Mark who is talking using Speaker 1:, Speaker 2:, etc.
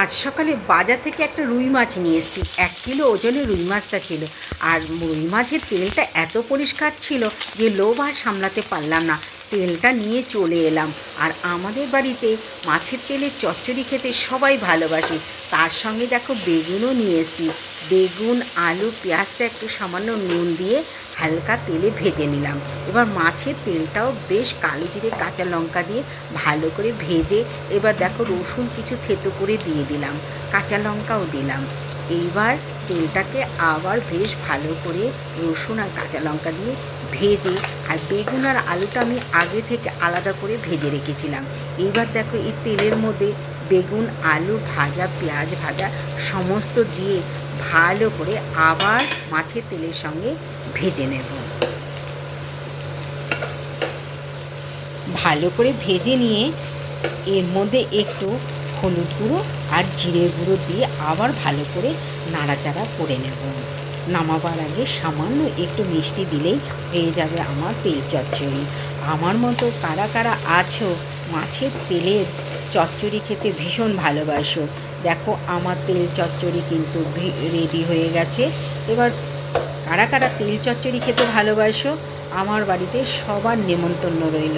Speaker 1: আজ সকালে বাজার থেকে একটা রুই মাছ নিয়ে এসেছি। 1 কিলো ওজনের রুই মাছটা ছিল। আর রুই মাছের তেলটা এত পরিষ্কার ছিল যে লোভ আর সামলাতে পারলাম না, তেলটা নিয়ে চলে এলাম। আর আমাদের বাড়িতে মাছের তেলের চচ্চড়ি খেতে সবাই ভালোবাসে। তার সঙ্গে দেখো বেগুনও নিয়ে এসেছি। বেগুন, আলু, পেঁয়াজটা একটু সামান্য নুন দিয়ে হালকা তেলে ভেজে নিলাম। এবার মাছের তেলটাও বেশ কালো জিরে, কাঁচা লঙ্কা দিয়ে ভালো করে ভেজে, এবার দেখো রসুন কিছু থেতো করে দিয়ে দিলাম, কাঁচা লঙ্কাও দিলাম। এইবার তেলটাকে আবার বেশ ভালো করে রসুন আর কাঁচা লঙ্কা দিয়ে ভেজে, আর বেগুন আর আলুটা আমি আগে থেকে আলাদা করে ভেজে রেখেছিলাম। এইবার দেখো এই তেলের মধ্যে বেগুন, আলু ভাজা, পেঁয়াজ ভাজা সমস্ত দিয়ে ভালো করে আবার মাছের তেলের সঙ্গে ভেজে নেব। ভালো করে ভেজে নিয়ে এর মধ্যে একটু হলুদ গুঁড়ো আর জিরে গুঁড়ো দিয়ে আবার ভালো করে নাড়াচাড়া করে নেব। নামাবার আগে সামান্য একটু মিষ্টি দিলেই হয়ে যাবে আমার তেল চচ্চড়ি। আমার মতো কারা কারা আছো মাছের তেলের চচ্চড়ি খেতে ভীষণ ভালোবাসো? দেখো আমার তেল চচ্চড়ি কিন্তু রেডি হয়ে গেছে। এবার কারা কারা তেল চচ্চড়ি খেতে ভালোবাসো, আমার বাড়িতে সবার নেমন্তন্ন রইল।